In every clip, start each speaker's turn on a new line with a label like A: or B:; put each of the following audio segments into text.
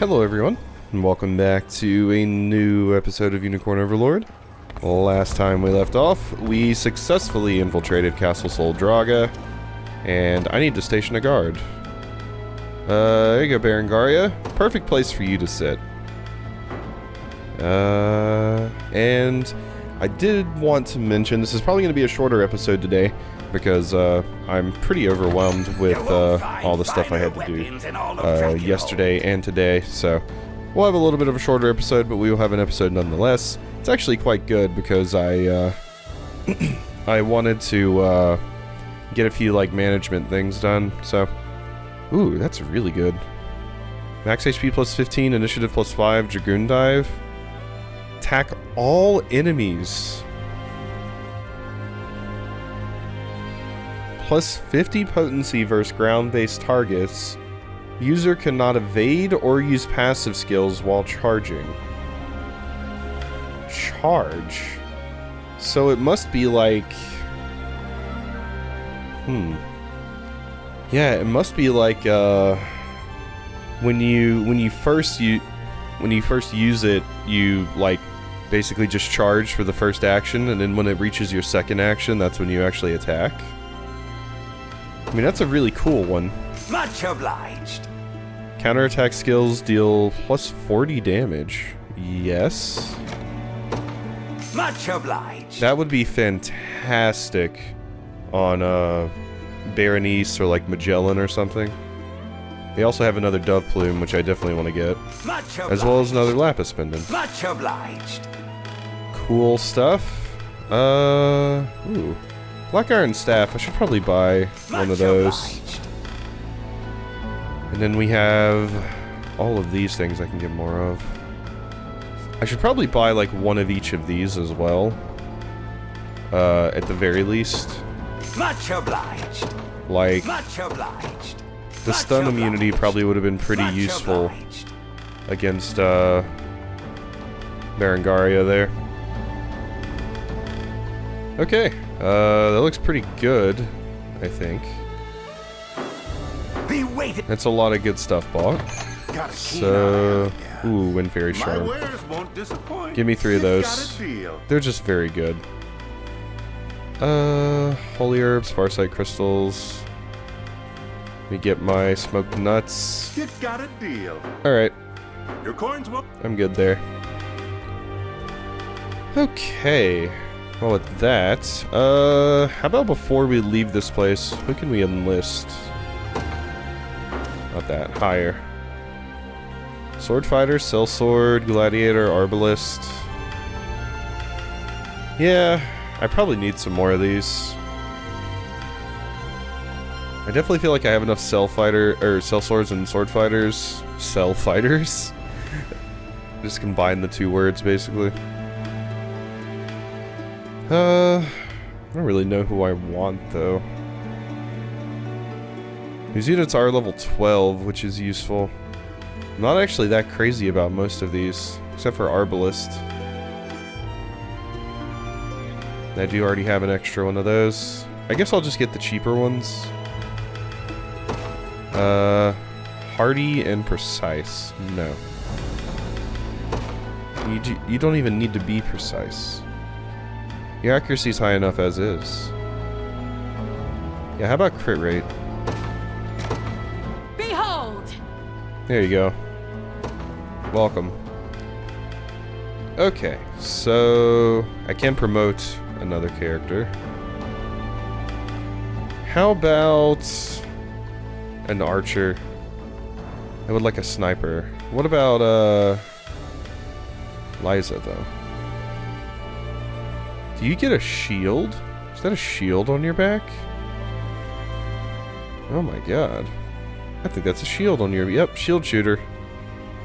A: Hello everyone, and welcome back to a new episode of Unicorn Overlord. Last time we left off, we successfully infiltrated Castle Sol Draga, and I need to station a guard. There you go, Berengaria. Perfect place for you to sit. And I did want to mention, this is probably going to be a shorter episode today, because I'm pretty overwhelmed with all the stuff I had to do yesterday and today, so we'll have a little bit of a shorter episode, but we will have an episode nonetheless. It's actually quite good because I I wanted to get a few like management things done, so ooh, that's really good. Max HP plus 15, initiative plus 5, Dragoon Dive. Attack all enemies. Plus 50 potency versus ground-based targets. User cannot evade or use passive skills while charging. Charge? So it must be like... Yeah, it must be like, when you first use it, you, like, basically just charge for the first action, and then when it reaches your second action, that's when you actually attack. I mean, that's a really cool one.
B: Much obliged.
A: Counterattack skills deal plus 40 damage. Yes.
B: Much obliged.
A: That would be fantastic on Berenice or like Magellan or something. They also have another Dove Plume, which I definitely want to get.
B: Much obliged.
A: As well as another Lapis Pendant.
B: Much obliged.
A: Cool stuff. Ooh. Black Iron Staff, I should probably buy one of those. And then we have all of these things I can get more of. I should probably buy like one of each of these as well. At the very least.
B: Much obliged.
A: Like,
B: Much obliged.
A: the stun immunity probably would have been pretty useful against Berengaria there. Okay, that looks pretty good, I think.
B: Be waiting.
A: That's a lot of good stuff bought. So, ooh, Wind Fairy Charm. Give me 3 of those. They're just very good. Holy Herbs, Farsight Crystals. Let me get my smoked nuts.
C: You got a deal.
A: Alright,
C: Your coins will.
A: I'm good there. Okay. Well, with that, how about before we leave this place, who can we enlist? Not that, higher. Sword Fighter, Sellsword, Gladiator, Arbalist. Yeah, I probably need some more of these. I definitely feel like I have enough Sellswords and Sword Fighters. Cell Fighters? Just combine the 2 words, basically. I don't really know who I want, though. These units are level 12, which is useful. I'm not actually that crazy about most of these, except for Arbalist. I do already have an extra one of those. I guess I'll just get the cheaper ones. Hardy and Precise. No. You don't even need to be precise. Your accuracy's high enough as is. Yeah, how about crit rate?
D: Behold!
A: There you go. Welcome. Okay, so I can promote another character. How about an archer? I would like a sniper. What about Liza though? Do you get a shield? Is that a shield on your back? Oh my god. I think that's a shield on your... Yep, shield shooter.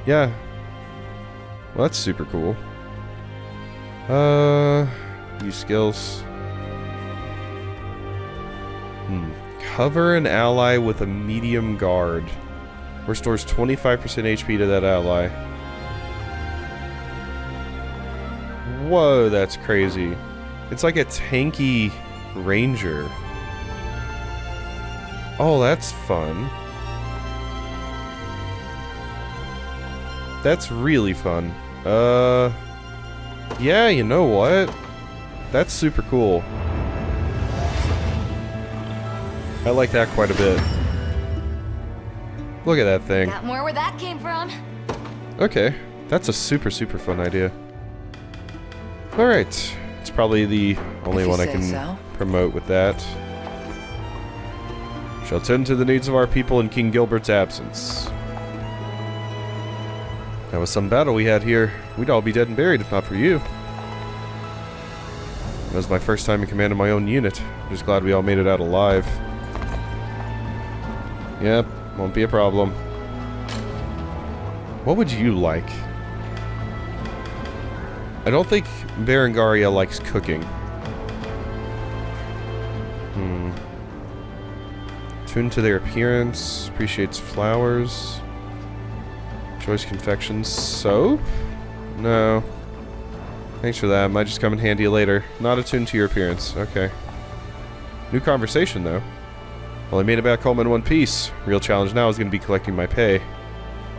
A: Yeah. Well, that's super cool. Use skills. Cover an ally with a medium guard. Restores 25% HP to that ally. Whoa, that's crazy. It's like a tanky ranger. Oh, that's fun. That's really fun. Yeah, you know what? That's super cool. I like that quite a bit. Look at that thing.
D: Got more where that came from.
A: Okay, that's a super fun idea. Alright, it's probably the only one I can promote with that. Shall tend to the needs of our people in King Gilbert's absence. That was some battle we had here. We'd all be dead and buried if not for you. That was my first time in command of my own unit. I'm just glad we all made it out alive. Yep, won't be a problem. What would you like? I don't think Berengaria likes cooking. Tuned to their appearance, appreciates flowers. Choice confections, soap? No. Thanks for that, might just come in handy later. Not attuned to your appearance, okay. New conversation though. Well, I made it back home in one piece. Real challenge now is going to be collecting my pay.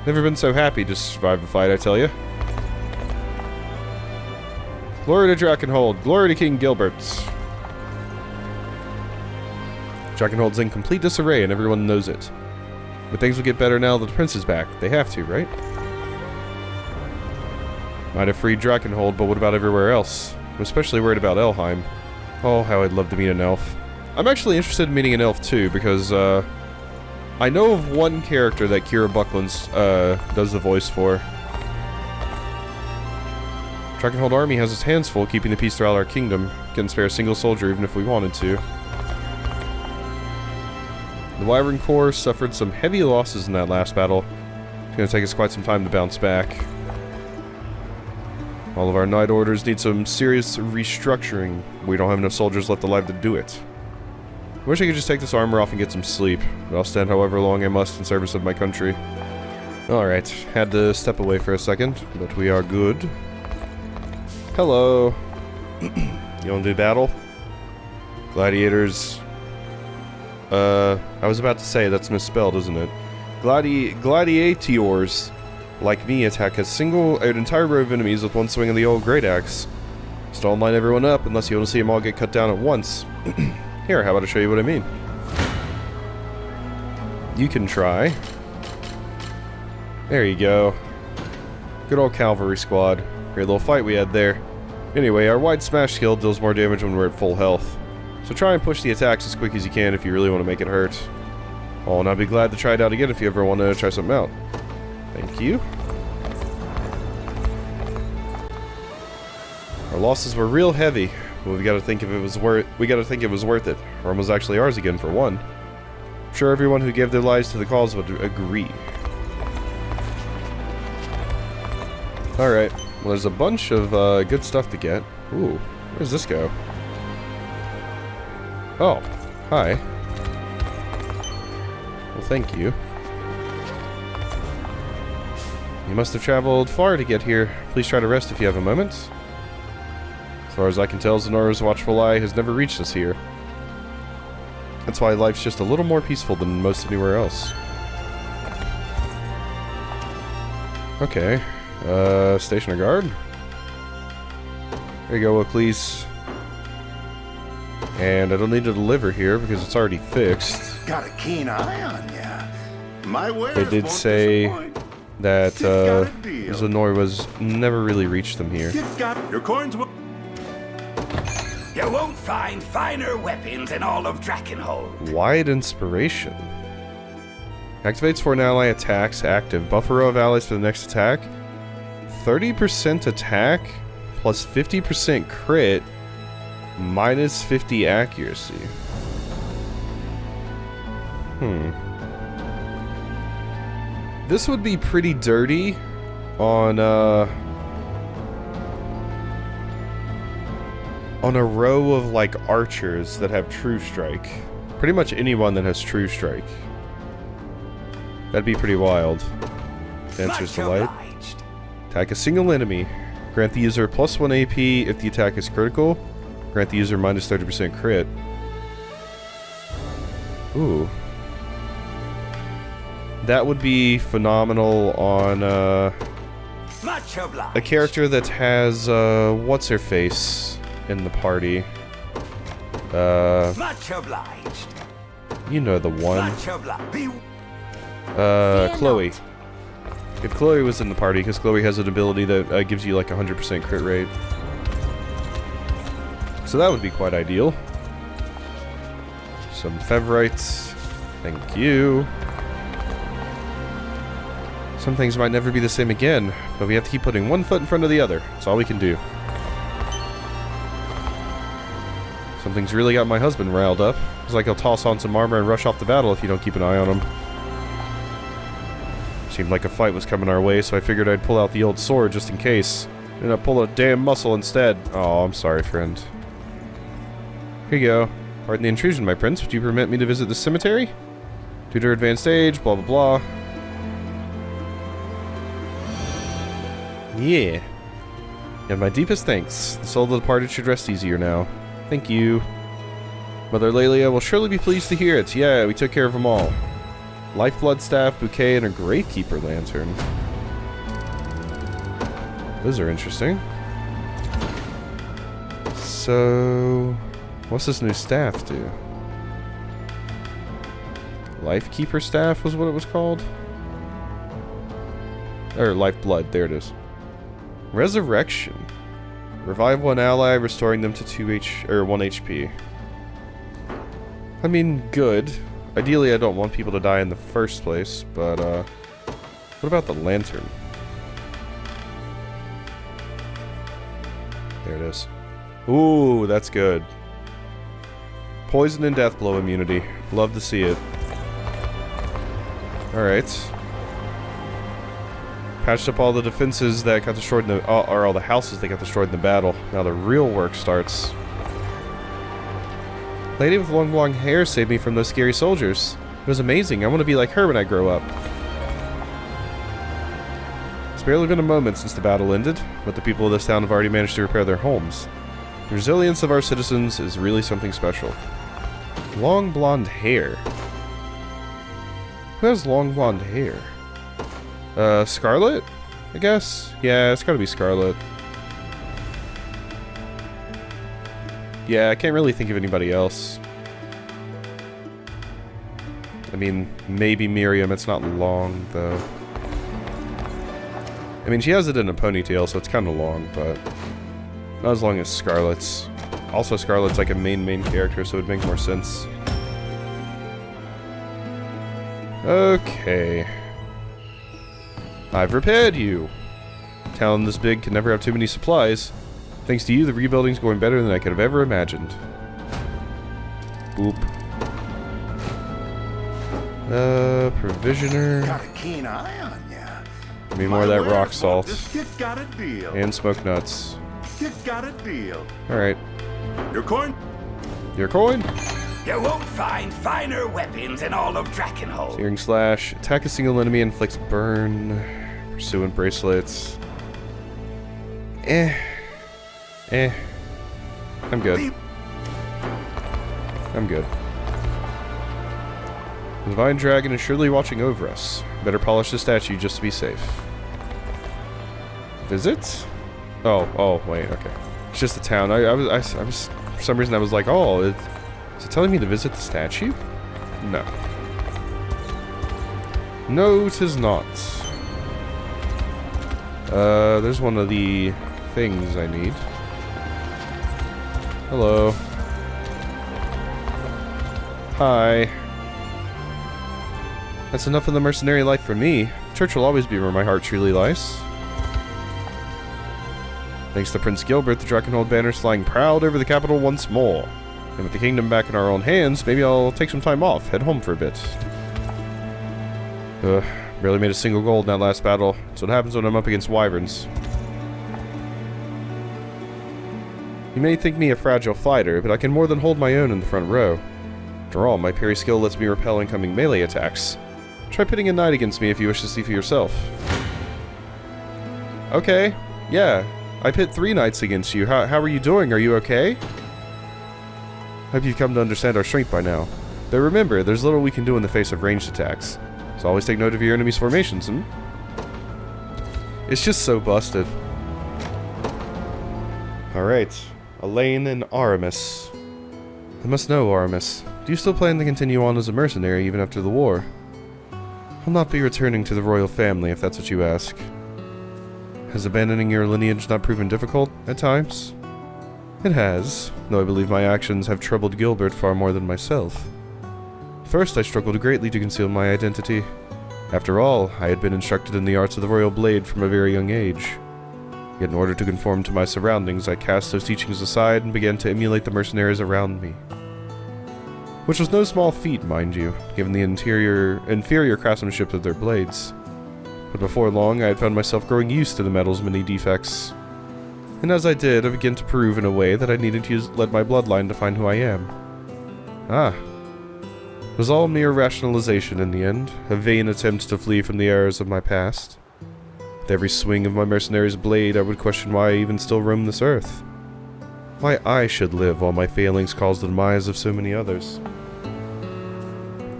A: Never been so happy to survive a fight, I tell you. Glory to Drakenhold. Glory to King Gilbert. Drakenhold's in complete disarray and everyone knows it. But things will get better now that the prince is back. They have to, right? Might have freed Drakenhold, but what about everywhere else? I'm especially worried about Elheim. Oh, how I'd love to meet an elf. I'm actually interested in meeting an elf too, because I know of one character that Kira Buckland's does the voice for. Drakenhold army has its hands full keeping the peace throughout our kingdom. Couldn't spare a single soldier even if we wanted to. The Wyvern Corps suffered some heavy losses in that last battle. It's going to take us quite some time to bounce back. All of our Knight Orders need some serious restructuring. We don't have enough soldiers left alive to do it. I wish I could just take this armor off and get some sleep, but I'll stand however long I must in service of my country. Alright, had to step away for a second, but we are good. Hello. You wanna do battle? Gladiators. I was about to say, that's misspelled, isn't it? Gladiators, like me, attack an entire row of enemies with one swing of the old great axe. Just don't line everyone up unless you want to see them all get cut down at once. Here, how about I show you what I mean? You can try. There you go. Good old cavalry squad. Great little fight we had there. Anyway, our wide smash skill deals more damage when we're at full health. So try and push the attacks as quick as you can if you really want to make it hurt. Oh, and I'd be glad to try it out again if you ever want to try something out. Thank you. Our losses were real heavy, but we got to think if it was worth it. Rome was actually ours again for one. I'm sure everyone who gave their lives to the cause would agree. Alright, well there's a bunch of good stuff to get. Ooh, where does this go? Oh, hi. Well, thank you. You must have traveled far to get here. Please try to rest if you have a moment. As far as I can tell, Zenora's watchful eye has never reached us here. That's why life's just a little more peaceful than most anywhere else. Okay. Station a guard. There you go, please. And I don't need to deliver here because it's already fixed.
C: Got a keen eye on ya. My wares
A: They did
C: won't
A: say
C: disappoint.
A: that
C: got a deal.
A: Zenor was never really reached them here.
C: You've got your coins.
B: You won't find finer weapons in all of Drakenhold.
A: Wide inspiration. Activates for an ally attacks active. Buffer row of allies for the next attack. 30% attack plus 50% crit minus 50 accuracy. This would be pretty dirty on a row of like archers that have True Strike. Pretty much anyone that has True Strike. That'd be pretty wild. Dancer's Delight. Attack a single enemy. Grant the user +1 AP if the attack is critical. Grant the user minus 30% crit. Ooh. That would be phenomenal on
B: Much obliged.
A: a character that has, what's her face in the party?
B: Much obliged.
A: You know the one.
B: Much obliged.
A: Chloe. If Chloe was in the party, because Chloe has an ability that gives you like 100% crit rate. So that would be quite ideal. Some Fevrites. Thank you. Some things might never be the same again, but we have to keep putting one foot in front of the other. That's all we can do. Something's really got my husband riled up. It's like he'll toss on some armor and rush off the battle if you don't keep an eye on him. Seemed like a fight was coming our way, so I figured I'd pull out the old sword just in case. And I pull a damn muscle instead. Oh, I'm sorry, friend. Here you go. Pardon the intrusion, my prince. Would you permit me to visit the cemetery? Due to her advanced age, blah blah blah. Yeah. And my deepest thanks. The soul of the departed should rest easier now. Thank you. Mother Lelia will surely be pleased to hear it. Yeah, we took care of them all. Lifeblood staff, bouquet, and a Gravekeeper lantern. Those are interesting. So, what's this new staff do? Lifekeeper staff was what it was called? Or Lifeblood, there it is. Resurrection. Revive one ally, restoring them to 1 HP. I mean, good. Ideally, I don't want people to die in the first place, but, what about the lantern? There it is. Ooh, that's good. Poison and death blow immunity. Love to see it. Alright. Patched up all the defenses that got destroyed in the... or all the houses that got destroyed in the battle. Now the real work starts. Lady with long blonde hair saved me from those scary soldiers. It was amazing. I want to be like her when I grow up. It's barely been a moment since the battle ended, but the people of this town have already managed to repair their homes. The resilience of our citizens is really something special. Long blonde hair. Who has long blonde hair? Scarlet? I guess? Yeah, it's gotta be Scarlet. Yeah, I can't really think of anybody else. I mean, maybe Miriam. It's not long, though. I mean, she has it in a ponytail, so it's kind of long, but not as long as Scarlet's. Also, Scarlet's like a main character, so it would make more sense. Okay. I've repaired you. A town this big can never have too many supplies. Thanks to you, the rebuilding's going better than I could have ever imagined. Boop. Provisioner.
C: Got a keen eye on ya.
A: Give me more of that rock salt.
C: You got a deal.
A: And smoke nuts.
C: You got a deal.
A: Alright.
C: Your coin?
A: Your coin?
B: You won't find finer weapons in all of Drakenhold.
A: Searing Slash. Attack a single enemy, inflicts burn. Pursuant bracelets. I'm good. I'm good. The Divine Dragon is surely watching over us. Better polish the statue just to be safe. Visit? Oh, wait, okay. It's just the town. I was, for some reason I was like, oh, is it telling me to visit the statue? No. No, 'tis not. There's one of the things I need. Hello. Hi. That's enough of the mercenary life for me. Church will always be where my heart truly lies. Thanks to Prince Gilbert, the Drakenhold banner's flying proud over the capital once more. And with the kingdom back in our own hands, maybe I'll take some time off, head home for a bit. Barely made a single gold in that last battle. That's what happens when I'm up against wyverns. You may think me a fragile fighter, but I can more than hold my own in the front row. After all, my parry skill lets me repel incoming melee attacks. Try pitting a knight against me if you wish to see for yourself. Okay, yeah. I pit 3 knights against you. How are you doing? Are you okay? Hope you've come to understand our strength by now. Though remember, there's little we can do in the face of ranged attacks. So always take note of your enemy's formations, It's just so busted. Alright. Elaine and Aramis. I must know, Aramis. Do you still plan to continue on as a mercenary even after the war? I'll not be returning to the royal family if that's what you ask. Has abandoning your lineage not proven difficult at times? It has, though I believe my actions have troubled Gilbert far more than myself. First, I struggled greatly to conceal my identity. After all, I had been instructed in the arts of the royal blade from a very young age. Yet in order to conform to my surroundings, I cast those teachings aside and began to emulate the mercenaries around me. Which was no small feat, mind you, given the inferior craftsmanship of their blades. But before long, I had found myself growing used to the metal's many defects. And as I did, I began to prove in a way that I needed to let my bloodline define who I am. Ah. It was all mere rationalization in the end, a vain attempt to flee from the errors of my past. With every swing of my mercenary's blade, I would question why I even still roam this earth. Why I should live while my failings caused the demise of so many others.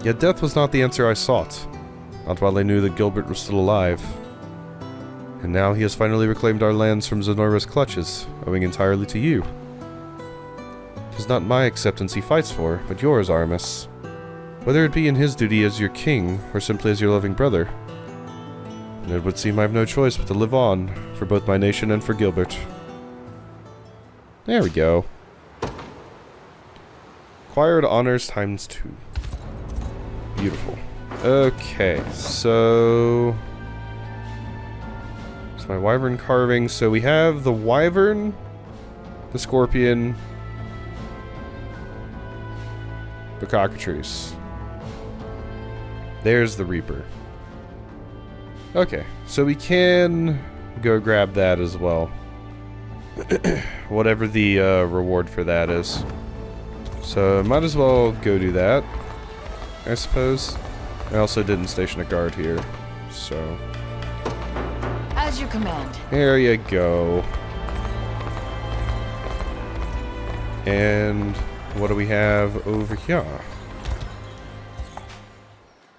A: Yet death was not the answer I sought, not while I knew that Gilbert was still alive. And now he has finally reclaimed our lands from Zenora's clutches, owing entirely to you. It is not my acceptance he fights for, but yours, Aramis. Whether it be in his duty as your king, or simply as your loving brother. And it would seem I have no choice but to live on, for both my nation and for Gilbert. There we go. Acquired honors times 2. Beautiful. Okay, so... it's my wyvern carving. So we have the wyvern, the scorpion, the cockatrice. There's the reaper. Okay, so we can go grab that as well. Whatever the reward for that is. So might as well go do that, I suppose. I also didn't station a guard here, so...
D: as you command.
A: There you go. And what do we have over here?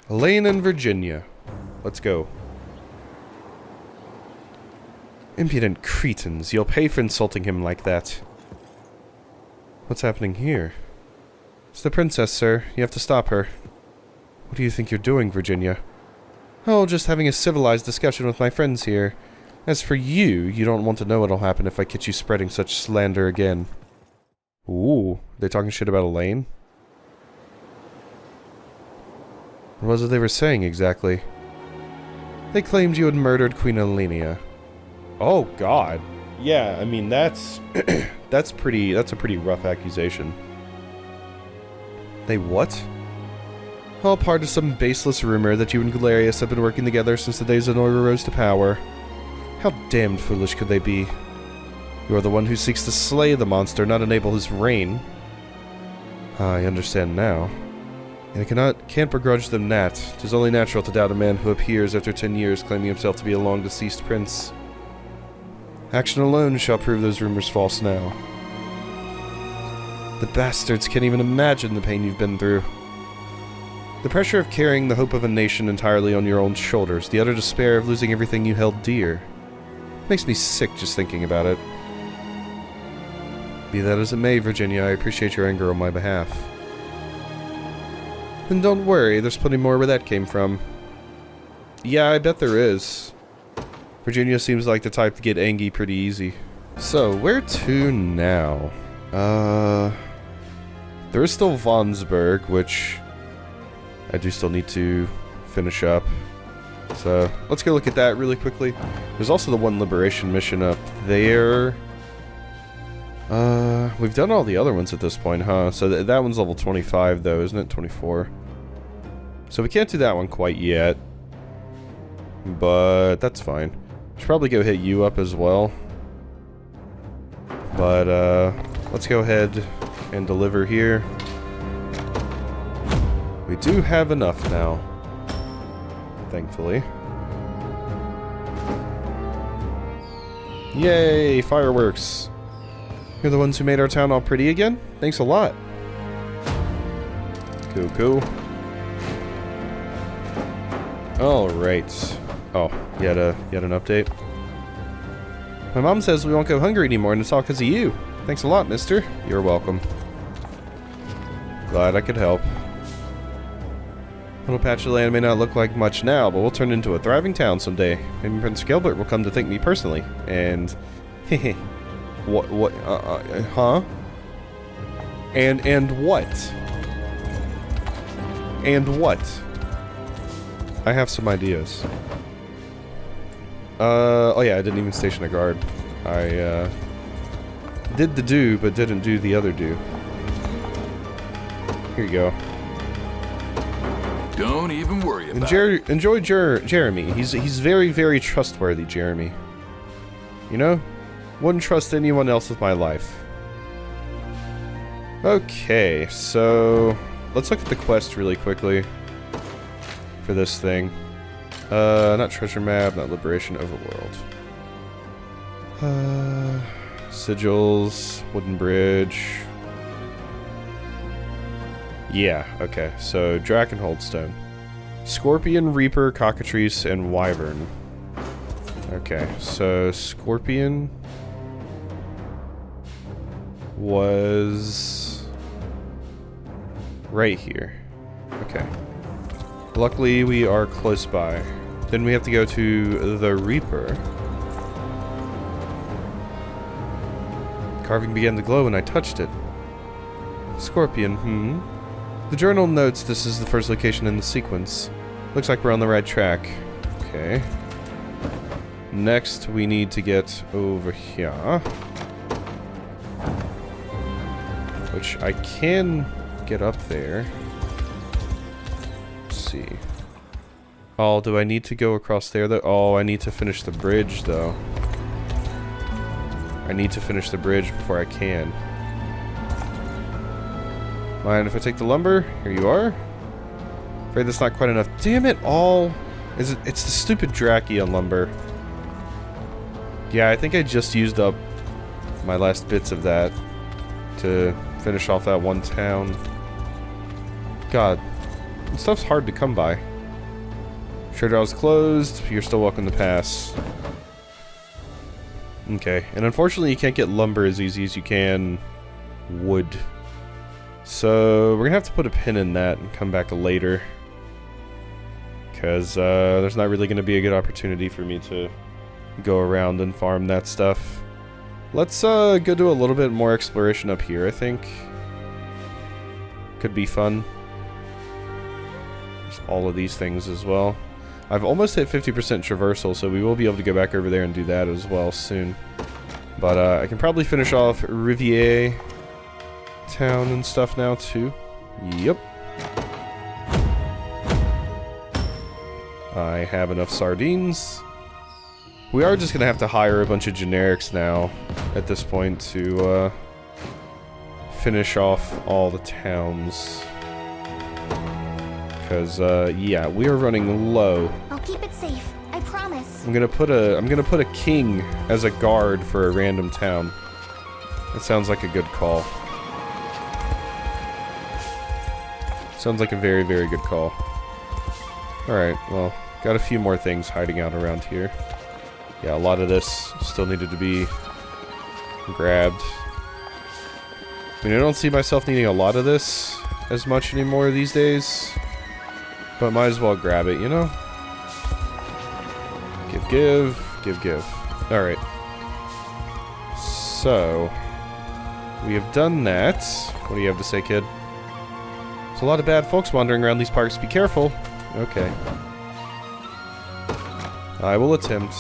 A: Elaine and Virginia. Let's go. Impudent cretins, you'll pay for insulting him like that. What's happening here? It's the princess, sir. You have to stop her. What do you think you're doing, Virginia? Oh, just having a civilized discussion with my friends here. As for you, you don't want to know what'll happen if I catch you spreading such slander again. Ooh, they talking shit about Elaine? What was it they were saying exactly? They claimed you had murdered Queen Elenia. Oh God. Yeah, I mean that's that's a pretty rough accusation. They what? All part of some baseless rumor that you and Galerius have been working together since the days Zenora rose to power. How damned foolish could they be? You are the one who seeks to slay the monster, not enable his reign. I understand now. And I can't begrudge them that. 'Tis only natural to doubt a man who appears after 10 years claiming himself to be a long-deceased prince. Action alone shall prove those rumors false now. The bastards can't even imagine the pain you've been through. The pressure of carrying the hope of a nation entirely on your own shoulders, the utter despair of losing everything you held dear. Makes me sick just thinking about it. Be that as it may, Virginia, I appreciate your anger on my behalf. And don't worry, there's plenty more where that came from. Yeah, I bet there is. Virginia seems like the type to get angry pretty easy. So, where to now? There is still Vonsburg, which I do still need to finish up. So, let's go look at that really quickly. There's also the one liberation mission up there. We've done all the other ones at this point, huh? So that one's level 25 though, isn't it? 24. So we can't do that one quite yet. But that's fine. Should probably go hit you up as well. But, let's go ahead and deliver here. We do have enough now. Thankfully. Yay! Fireworks! You're the ones who made our town all pretty again? Thanks a lot. Cool, cool. Alright. Oh, you had an update? My mom says we won't go hungry anymore, and it's all because of you. Thanks a lot, mister. You're welcome. Glad I could help. Little patch of land may not look like much now, but we'll turn it into a thriving town someday. Maybe Prince Gilbert will come to thank me personally. And... what, huh? And what? And what? I have some ideas. Oh yeah, I didn't even station a guard. I, did the do, but didn't do the other do. Here you go.
E: Don't even worry about it.
A: Enjoy Jeremy. He's very, very trustworthy, Jeremy. You know? Wouldn't trust anyone else with my life. Okay, so... let's look at the quest really quickly. For this thing. Not treasure map, not liberation, overworld. Sigils, wooden bridge. Yeah, okay. So, Drakenholdstone. Scorpion, Reaper, Cockatrice, and Wyvern. Okay, so Scorpion was right here. Okay. Luckily, we are close by. Then we have to go to the Reaper. Carving began to glow when I touched it. Scorpion, The journal notes this is the first location in the sequence. Looks like we're on the right track. Okay. Next, we need to get over here. Which I can get up there. Let's see. Oh, do I need to go across there though? Oh, I need to finish the bridge though. I need to finish the bridge before I can. Mind if I take the lumber? Here you are. Afraid that's not quite enough. Damn it all. It's the stupid Drakion lumber. Yeah, I think I just used up my last bits of that to finish off that one town. God, this stuff's hard to come by. Trader House closed. You're still welcome to pass. Okay, and unfortunately you can't get lumber as easy as you can wood. So we're gonna have to put a pin in that and come back later. Because there's not really gonna be a good opportunity for me to go around and farm that stuff. Let's go do a little bit more exploration up here, I think. Could be fun. There's all of these things as well. I've almost hit 50% traversal, so we will be able to go back over there and do that as well soon. But I can probably finish off Riviere town and stuff now too. Yep. I have enough sardines. We are just gonna have to hire a bunch of generics now at this point to finish off all the towns. Because yeah, we are running low.
F: I'll keep it safe. I promise.
A: I'm gonna put a king as a guard for a random town. That sounds like a good call. Sounds like a very, very good call. Alright, well, got a few more things hiding out around here. Yeah, a lot of this still needed to be grabbed. I mean, I don't see myself needing a lot of this as much anymore these days. But might as well grab it, you know? Give. Alright. So, we have done that. What do you have to say, kid? There's a lot of bad folks wandering around these parks. Be careful. Okay. I will attempt.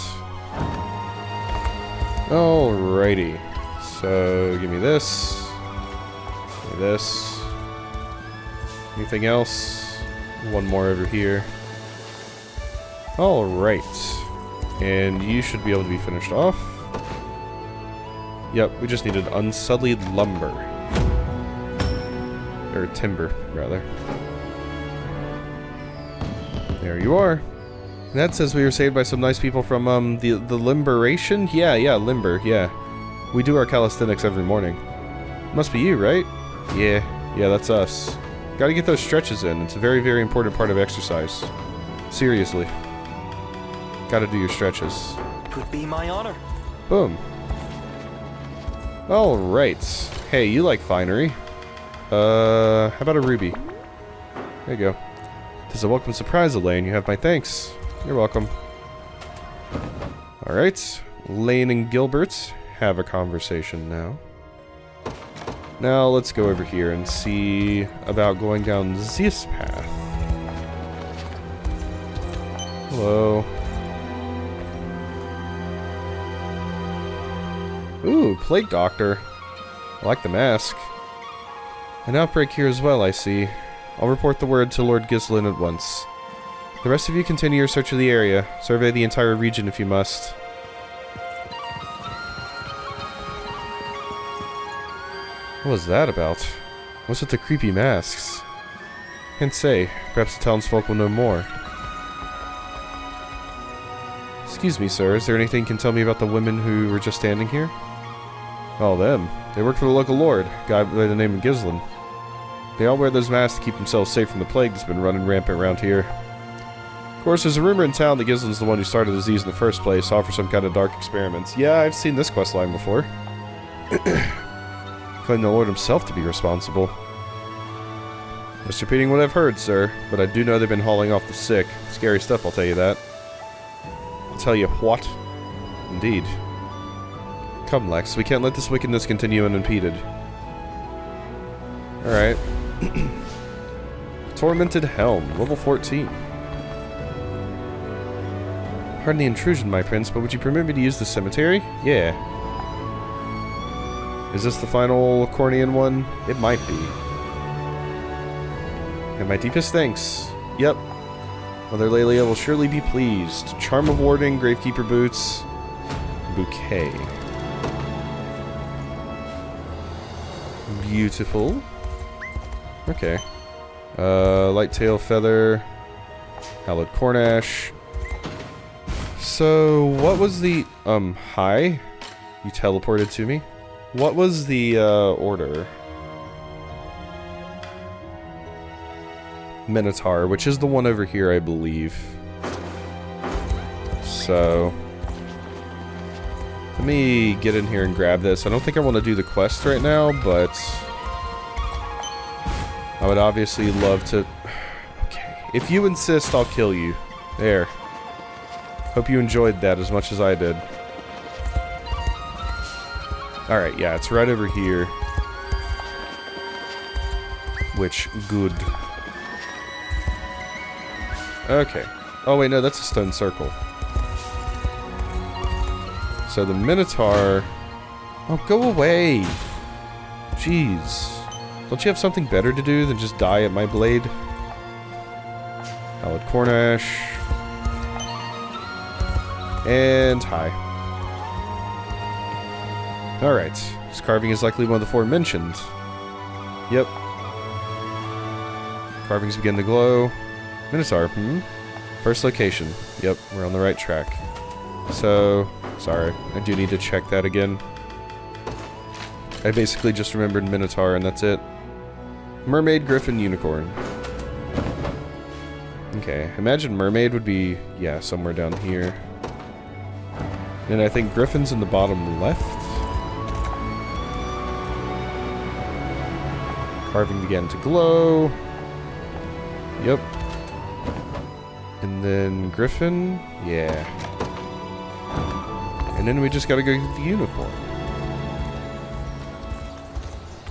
A: Alrighty. So, give me this. Give me this. Anything else? One more over here. Alright. And you should be able to be finished off. Yep, we just needed unsullied lumber. Or timber, rather. There you are. And that says we were saved by some nice people from, the Limberation? Yeah, Limber, yeah. We do our calisthenics every morning. Must be you, right? Yeah, that's us. Gotta get those stretches in. It's a very, very important part of exercise. Seriously. Gotta do your stretches.
G: Could be my honor.
A: Boom. Alright. Hey, you like finery. How about a ruby? There you go. Tis a welcome surprise, Elaine. You have my thanks. You're welcome. Alright. Lane and Gilbert have a conversation now. Now let's go over here and see about going down this path. Hello. Ooh, Plague Doctor. I like the mask. An outbreak here as well, I see. I'll report the word to Lord Gislin at once. The rest of you continue your search of the area. Survey the entire region if you must. What was that about? What's with the creepy masks? Can't say. Perhaps the townsfolk will know more. Excuse me, sir. Is there anything you can tell me about the women who were just standing here? Oh, them. They work for the local lord, a guy by the name of Gislin. They all wear those masks to keep themselves safe from the plague that's been running rampant around here. Of course, there's a rumor in town that Gislin's the one who started the disease in the first place, all for some kind of dark experiments. Yeah, I've seen this questline before. Claim the lord himself to be responsible. Just repeating what I've heard, sir, but I do know they've been hauling off the sick. Scary stuff, I'll tell you that. I'll tell you what? Indeed. Come, Lex, we can't let this wickedness continue unimpeded. Alright. Tormented Helm, level 14. Pardon the intrusion, my prince, but would you permit me to use the cemetery? Yeah. Is this the final Cornian one? It might be. And my deepest thanks. Yep. Mother Lelia will surely be pleased. Charm of Warding, Gravekeeper Boots, Bouquet. Beautiful. Okay. Light Tail Feather. Hallowed Cornash. So, what was the... hi? You teleported to me? What was the, order? Minotaur, which is the one over here, I believe. So... let me get in here and grab this. I don't think I want to do the quest right now, but... I would obviously love to... Okay. If you insist, I'll kill you. There. Hope you enjoyed that as much as I did. Alright, yeah, it's right over here. Which, good. Okay. Oh wait, no, that's a stone circle. So the Minotaur... Oh, go away! Jeez. Don't you have something better to do than just die at my blade? Hallowed Cornash. And hi. Alright. This carving is likely one of the four mentioned. Yep. Carvings begin to glow. Minotaur, First location. Yep, we're on the right track. So, sorry, I do need to check that again. I basically just remembered Minotaur and that's it. Mermaid, Griffin, Unicorn. Okay, imagine Mermaid would be, yeah, somewhere down here. And I think Griffin's in the bottom left. Carving began to glow. Yep. And then Griffin, yeah. And then we just gotta go get the Unicorn.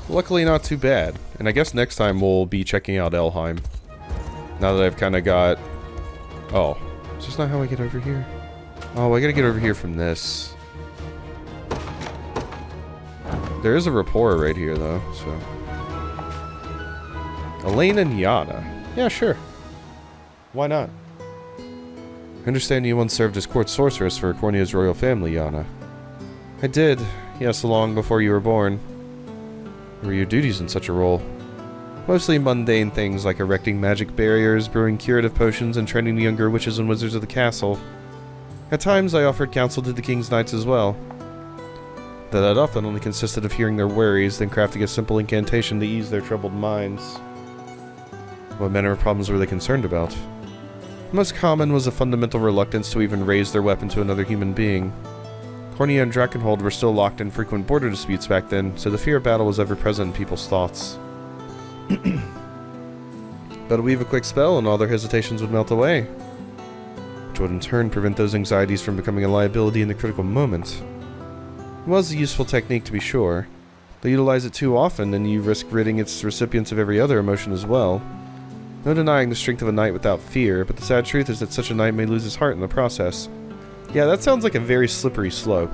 A: Luckily not too bad. And I guess next time we'll be checking out Elheim. Now that I've kind of got... Oh, is this not how I get over here? Oh, I gotta get over here from this. There is a rapport right here, though, so... Elaine and Yana. Yeah, sure. Why not? I understand you once served as court sorceress for Cornia's royal family, Yana. I did. Yes, long before you were born. What were your duties in such a role? Mostly mundane things like erecting magic barriers, brewing curative potions, and training the younger witches and wizards of the castle. At times, I offered counsel to the king's knights as well. Though that often only consisted of hearing their worries, then crafting a simple incantation to ease their troubled minds. What manner of problems were they concerned about? The most common was a fundamental reluctance to even raise their weapon to another human being. Cornea and Drakenhold were still locked in frequent border disputes back then, so the fear of battle was ever present in people's thoughts. But weave a quick spell and all their hesitations would melt away, which would in turn prevent those anxieties from becoming a liability in the critical moment. It was a useful technique to be sure, but utilize it too often and you risk ridding its recipients of every other emotion as well. No denying the strength of a knight without fear, but the sad truth is that such a knight may lose his heart in the process. Yeah, that sounds like a very slippery slope.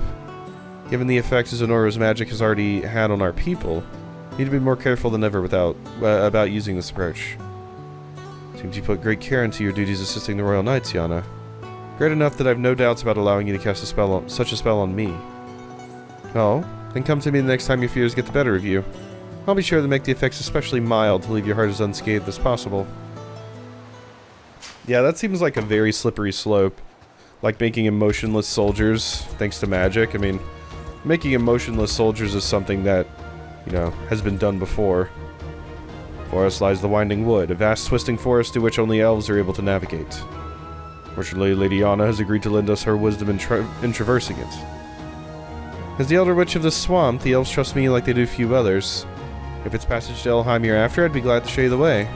A: Given the effects Zenora's magic has already had on our people, we need to be more careful than ever about using this approach. Seems you put great care into your duties assisting the Royal Knights, Yana. Great enough that I have no doubts about allowing you to cast such a spell on me. Oh, then come to me the next time your fears get the better of you. I'll be sure to make the effects especially mild to leave your heart as unscathed as possible. Yeah, that seems like a very slippery slope. Like making emotionless soldiers, thanks to magic. I mean, making emotionless soldiers is something that, you know, has been done before. Forest lies the Winding Wood, a vast twisting forest through which only elves are able to navigate. Fortunately, Lady Yana has agreed to lend us her wisdom in traversing it. As the Elder Witch of the Swamp, the elves trust me like they do few others. If it's passage to Elheim you're after, I'd be glad to show you the way.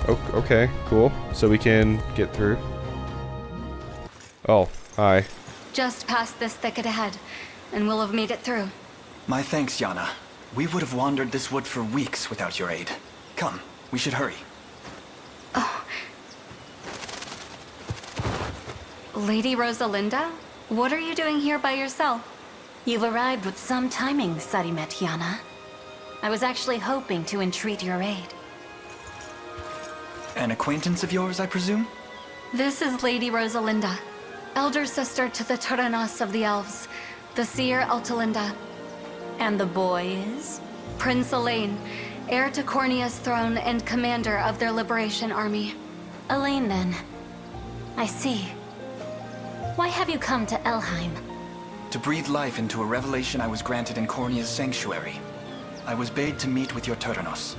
A: Okay, cool. So we can get through. Oh, hi.
G: Just past this thicket ahead, and we'll have made it through.
H: My thanks, Yana. We would have wandered this wood for weeks without your aid. Come, we should hurry.
G: Oh. Lady Rosalinda? What are you doing here by yourself?
I: You've arrived with some timing, Sarimet Yana. I was actually hoping to entreat your aid.
H: An acquaintance of yours, I presume?
G: This is Lady Rosalinda, elder sister to the Turanos of the Elves, the seer Altalinda.
I: And the boy is?
G: Prince Elaine, heir to Cornea's throne and commander of their liberation army.
I: Elaine, then. I see. Why have you come to Elheim?
H: To breathe life into a revelation I was granted in Cornea's sanctuary. I was bade to meet with your Turanos.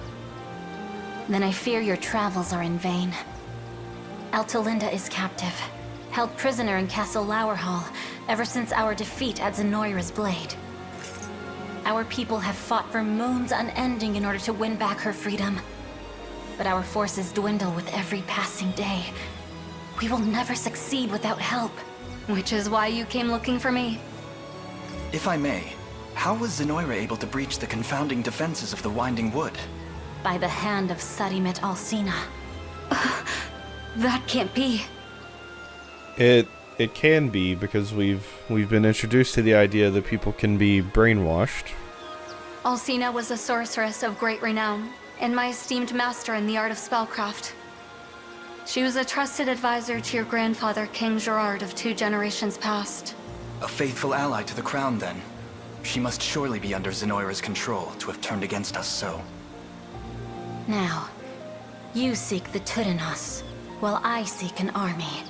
I: Then I fear your travels are in vain. Altalinda is captive, held prisoner in Castle Lowerhall ever since our defeat at Zenoira's blade. Our people have fought for moons unending in order to win back her freedom. But our forces dwindle with every passing day. We will never succeed without help.
G: Which is why you came looking for me.
H: If I may, how was Zenoira able to breach the confounding defenses of the Winding Wood?
I: By the hand of Sarimet Alcina.
G: That can't be.
A: It can be, because we've been introduced to the idea that people can be brainwashed.
G: Alcina was a sorceress of great renown, and my esteemed master in the art of spellcraft. She was a trusted advisor to your grandfather, King Gerard, of 2 generations past.
H: A faithful ally to the crown, then. She must surely be under Zenoira's control to have turned against us so.
I: Now, you seek the Turanos, while I seek an army.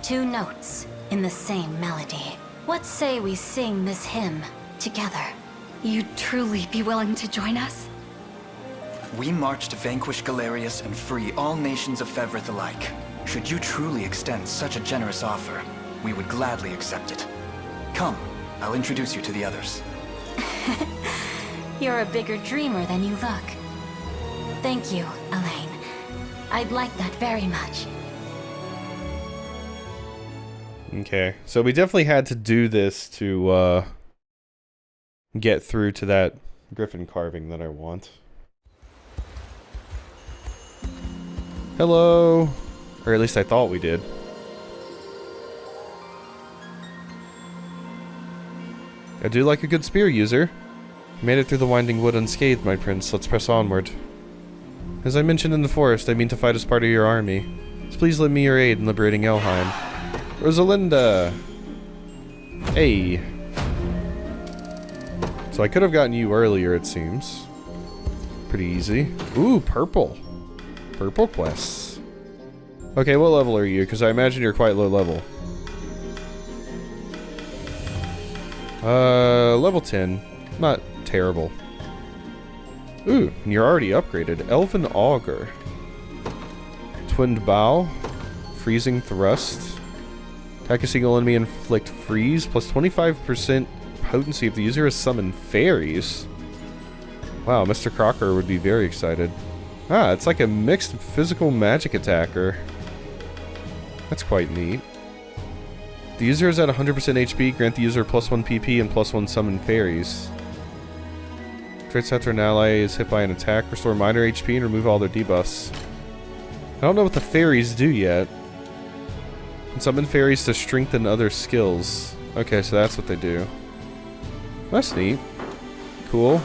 I: 2 notes in the same melody. What say we sing this hymn together?
G: You'd truly be willing to join us?
H: We march to vanquish Galerius and free all nations of Fevrith alike. Should you truly extend such a generous offer, we would gladly accept it. Come, I'll introduce you to the others.
I: You're a bigger dreamer than you look. Thank you, Elaine. I'd like that very much.
A: Okay, so we definitely had to do this to get through to that griffin carving that I want. Hello! Or at least I thought we did. I do like a good spear user. You made it through the Winding Wood unscathed, my prince. Let's press onward. As I mentioned in the forest, I mean to fight as part of your army. So please lend me your aid in liberating Elheim. Rosalinda! Hey! So I could have gotten you earlier, it seems. Pretty easy. Ooh, purple. Purple quests. Okay, what level are you? Because I imagine you're quite low level. Level 10. Not terrible. Ooh, and you're already upgraded. Elven Augur. Twinned Bow. Freezing Thrust. Attack a single enemy, inflict freeze, plus 25% potency if the user has summoned fairies. Wow, Mr. Crocker would be very excited. Ah, it's like a mixed physical magic attacker. That's quite neat. The user is at 100% HP, grant the user +1 PP and +1 summon fairies. Traits after an ally is hit by an attack, restore minor HP and remove all their debuffs. I don't know what the fairies do yet. And summon fairies to strengthen other skills. Okay, so that's what they do. That's neat. Cool.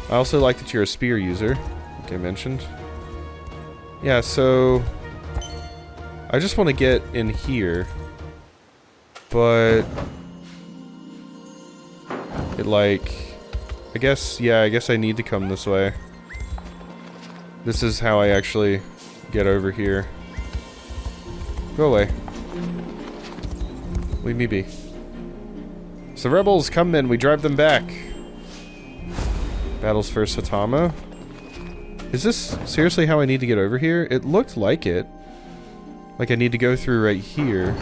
A: I also like that you're a spear user, like I mentioned. Yeah, so I just want to get in here, but it like, I guess I need to come this way. This is how I actually get over here. Go away. Leave me be. So rebels, come in, we drive them back. Battles for Satama. Is this seriously how I need to get over here? It looked like it. Like I need to go through right here.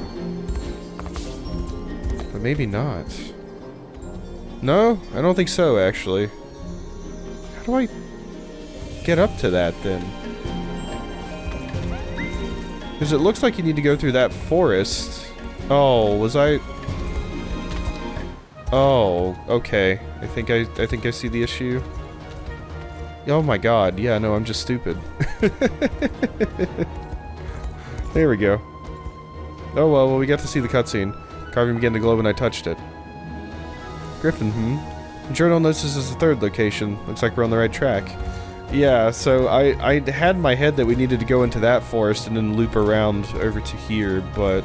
A: But maybe not. No? I don't think so, actually. How do I get up to that, then? Because it looks like you need to go through that forest. Oh, was I... Oh, okay. I think I see the issue. Oh my god, yeah, no, I'm just stupid. There we go. Oh well, we got to see the cutscene. Carving began to glow when I touched it. Griffin, The journal notes this is the third location. Looks like we're on the right track. Yeah, so I had in my head that we needed to go into that forest and then loop around over to here, but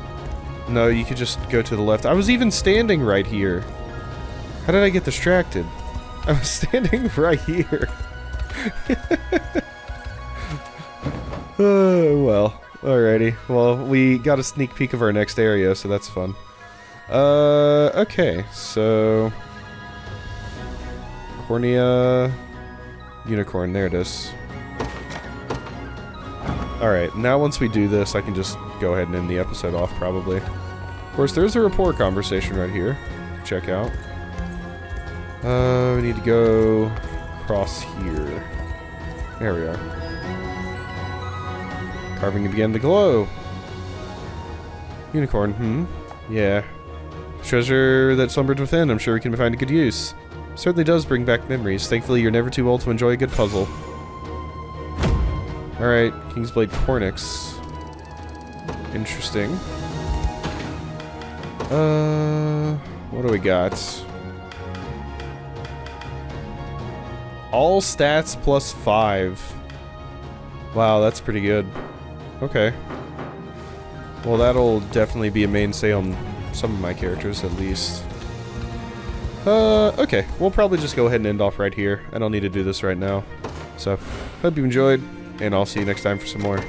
A: no, you could just go to the left. I was even standing right here. How did I get distracted? I was standing right here. Well, alrighty. Well, we got a sneak peek of our next area, so that's fun. Okay, so... Cornea... Unicorn, there it is. Alright, now once we do this, I can just go ahead and end the episode off, probably. Of course, there's a rapport conversation right here to check out. We need to go across here. There we are. Carving began to glow. Unicorn, Yeah. Treasure that slumbered within, I'm sure we can find a good use. Certainly does bring back memories. Thankfully, you're never too old to enjoy a good puzzle. Alright, Kingsblade Cornix. Interesting. What do we got? All stats +5. Wow, that's pretty good. Okay. Well, that'll definitely be a mainstay on some of my characters, at least. Okay. We'll probably just go ahead and end off right here. I don't need to do this right now. So, hope you enjoyed, and I'll see you next time for some more.